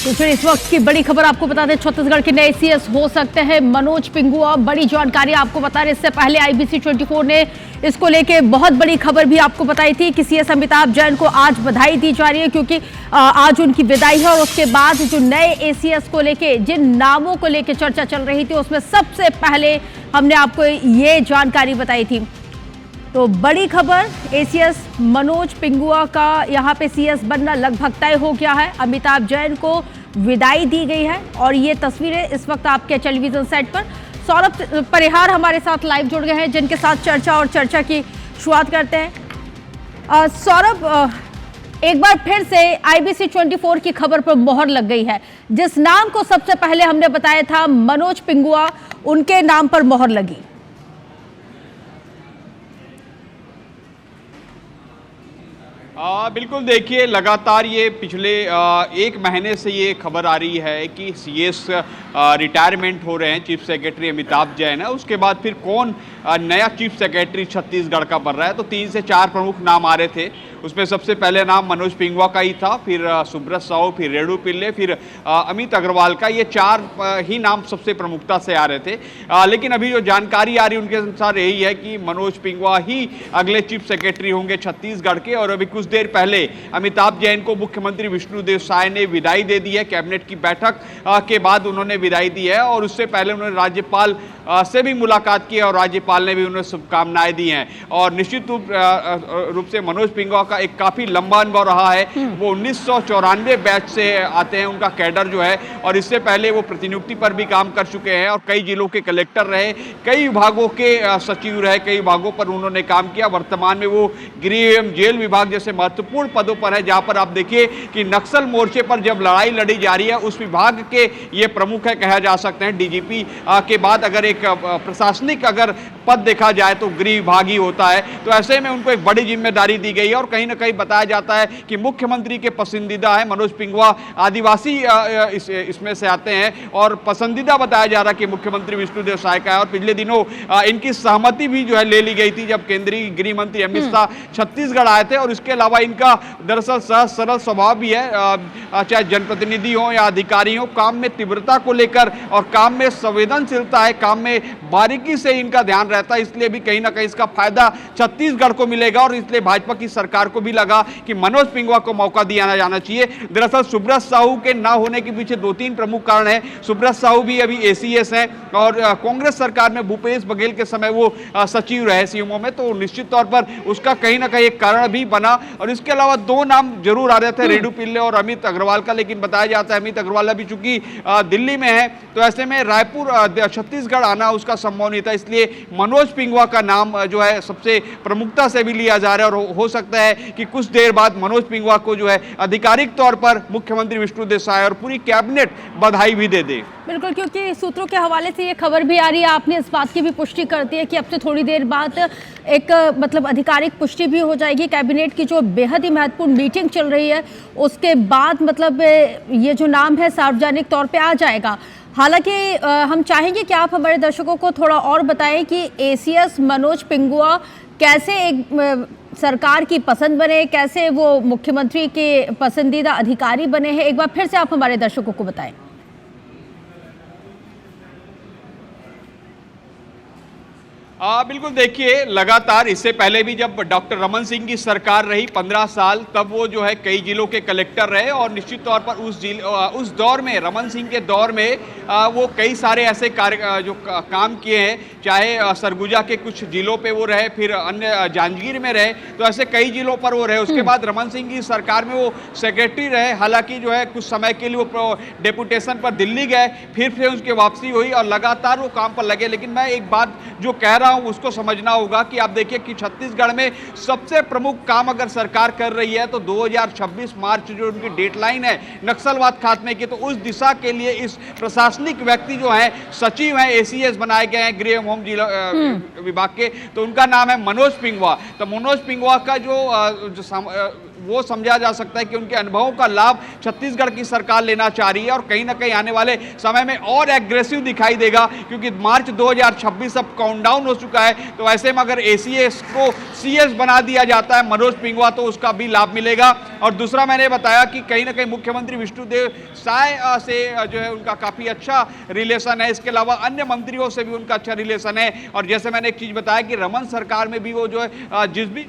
तो फिर इस वक्त की बड़ी खबर आपको बता दें, छत्तीसगढ़ के नए सीएस हो सकते हैं मनोज पिंगुआ। बड़ी जानकारी आपको बता रहे, इससे पहले आईबीसी 24 ने इसको लेके बहुत बड़ी खबर भी आपको बताई थी कि सीएस अमिताभ जैन को आज बधाई दी जा रही है, क्योंकि आज उनकी विदाई है। और उसके बाद जो नए एसीएस को लेके जिन नामों को लेके चर्चा चल रही थी, उसमें सबसे पहले हमने आपको ये जानकारी बताई थी। तो बड़ी खबर, एसीएस मनोज पिंगुआ का यहाँ पे सीएस बनना लगभग तय हो गया है। अमिताभ जैन को विदाई दी गई है और ये तस्वीरें इस वक्त आपके टेलीविजन सेट पर। सौरभ परिहार हमारे साथ लाइव जुड़ गए हैं, जिनके साथ चर्चा की शुरुआत करते हैं। सौरभ, एक बार फिर से आईबीसी 24 की खबर पर मोहर लग गई है। जिस नाम को सबसे पहले हमने बताया था मनोज पिंगुआ, उनके नाम पर मोहर लगी। बिल्कुल, देखिए लगातार ये पिछले एक महीने से ये खबर आ रही है कि सीएस रिटायरमेंट हो रहे हैं। चीफ सेक्रेटरी अमिताभ जैन है, उसके बाद फिर कौन नया चीफ सेक्रेटरी छत्तीसगढ़ का बन रहा है। तो 3 से 4 प्रमुख नाम आ रहे थे। उसमें सबसे पहले नाम मनोज पिंगुआ का ही था, फिर सुब्रत साहू, फिर रेणु पिल्ले, फिर अमित अग्रवाल का। ये 4 ही नाम सबसे प्रमुखता से आ रहे थे। लेकिन अभी जो जानकारी आ रही है उनके अनुसार यही है कि मनोज पिंगुआ ही अगले चीफ सेक्रेटरी होंगे छत्तीसगढ़ के। और अभी कुछ देर पहले अमिताभ जैन को मुख्यमंत्री विष्णुदेव साय ने विदाई दे दी है। कैबिनेट की बैठक के बाद उन्होंने विदाई दी है और उससे पहले उन्होंने राज्यपाल से भी मुलाकात की और राज्यपाल ने भी उन्हें शुभकामनाएं दी हैं। और निश्चित रूप से मनोज पिंगुआ का एक काफी लंबा अनुभव रहा है। वो 1994 बैच से आते हैं, उनका कैडर जो है। और इससे पहले वो प्रतिनियुक्ति पर भी काम कर चुके हैं और कई जिलों के कलेक्टर रहे, कई विभागों के सचिव रहे, कई विभागों पर उन्होंने काम किया। वर्तमान में वो गृह एवं जेल विभाग जैसे महत्वपूर्ण पदों पर है, जहां पर आप देखिए कि नक्सल मोर्चे पर जब लड़ाई लड़ी जा रही है, उस विभाग के ये प्रमुख है, कहा जा सकते हैं। डीजीपी के बाद अगर एक प्रशासनिक अगर पद देखा जाए तो गृह विभाग ही होता है। तो ऐसे में उनको एक बड़ी जिम्मेदारी दी गई है और कहीं ना कहीं बताया जाता है कि मुख्यमंत्री के पसंदीदा है। मनोज पिंगुआ आदिवासी इसमें से आते हैं और पसंदीदा बताया जा रहा है कि मुख्यमंत्री विष्णुदेव साय का है। और पिछले दिनों इनकी सहमति भी जो है ले ली गई थी जब केंद्रीय गृह मंत्री अमित शाह छत्तीसगढ़ आए थे। और इसके अलावा इनका दरअसल सहज सरल स्वभाव भी है, चाहे जनप्रतिनिधि हो या अधिकारी हो। काम में तीव्रता को लेकर और काम में संवेदनशीलता है, काम में बारीकी से इनका ध्यान रहता है। इसलिए भी कहीं ना कहीं इसका फायदा छत्तीसगढ़ को मिलेगा और इसलिए भाजपा की सरकार को भी लगा कि मनोज पिंगुआ को मौका दिया जाना चाहिए। दरअसल सुब्रत साहू के ना होने के पीछे 2-3 प्रमुख कारण हैं। सुब्रत साहू भी अभी एसीएस हैं और कांग्रेस सरकार में भूपेश बघेल के समय वो सचिव रहे सीएमओ में, तो निश्चित तौर पर उसका कहीं ना कहीं एक कारण भी बना। और इसके अलावा 2 नाम जरूर आ रहे थे, रेणु पिल्ले और अमित अग्रवाल का। लेकिन बताया जाता है अमित अग्रवाल अभी चूंकि दिल्ली में है, तो ऐसे में रायपुर छत्तीसगढ़ आना उसका संभव नहीं था। इसलिए मनोज पिंगुआ का नाम जो है सबसे प्रमुखता से भी लिया जा रहा है। और हो सकता है कि कुछ देर बाद मनोज पिंगुआ को जो है आधिकारिक तौर पर मुख्यमंत्री विष्णुदेव साय और पूरी कैबिनेट बधाई भी दे दे। बिल्कुल, क्योंकि सूत्रों के हवाले से ये खबर भी आ रही है, आपने इस बात की भी पुष्टि कर दी है कि अब से थोड़ी देर बाद एक मतलब आधिकारिक पुष्टि भी हो जाएगी। कैबिनेट की जो बेहद ही महत्वपूर्ण मीटिंग चल रही है, उसके बाद मतलब ये जो नाम है सार्वजनिक तौर पे आ जाएगा। हालांकि हम चाहेंगे कि आप हमारे दर्शकों को थोड़ा और बताएं कि एसीएस मनोज पिंगुआ कैसे एक सरकार की पसंद बने, कैसे वो मुख्यमंत्री के पसंदीदा अधिकारी बने हैं। एक बार फिर से आप हमारे दर्शकों को बताएं। बिल्कुल, देखिए लगातार इससे पहले भी जब डॉक्टर रमन सिंह की सरकार रही 15 साल, तब वो जो है कई जिलों के कलेक्टर रहे। और निश्चित तौर पर उस दौर में, रमन सिंह के दौर में वो कई सारे ऐसे कार्य जो काम किए हैं, चाहे सरगुजा के कुछ जिलों पे वो रहे, फिर अन्य जांजगीर में रहे, तो ऐसे कई जिलों पर वो रहे। उसके बाद रमन सिंह की सरकार में वो सेक्रेटरी रहे। हालांकि जो है कुछ समय के लिए वो डेपुटेशन पर दिल्ली गए, फिर से उसकी वापसी हुई और लगातार वो काम पर लगे। लेकिन मैं एक बात जो कह रहा हूं उसको समझना होगा कि आप देखिए कि छत्तीसगढ़ में सबसे प्रमुख काम अगर सरकार कर रही है तो 2026 मार्च जो उनकी डेडलाइन है नक्सलवाद खात्मे की, तो उस दिशा के लिए इस प्रशासनिक व्यक्ति जो है सचिव हैं, एसीएस बनाए गए हैं गृह होम जिला विभाग के, तो उनका नाम है मनोज पिंगुआ। तो मनोज पिंगुआ का जो वो समझा जा सकता है कि उनके अनुभवों का लाभ छत्तीसगढ़ की सरकार लेना चाह रही है और कहीं ना कहीं आने वाले समय में और एग्रेसिव दिखाई देगा, क्योंकि मार्च 2026 अब काउंटडाउन हो चुका है। तो ऐसे में अगर एसीएस को सीएस बना दिया जाता है मनोज पिंगुआ, तो उसका भी लाभ मिलेगा। और दूसरा मैंने बताया कि कहीं ना कहीं मुख्यमंत्री विष्णुदेव साय से जो है उनका काफी अच्छा रिलेशन है, इसके अलावा अन्य मंत्रियों से भी उनका अच्छा रिलेशन है। और जैसे मैंने एक चीज बताया कि रमन सरकार में भी वो जो है जिस भी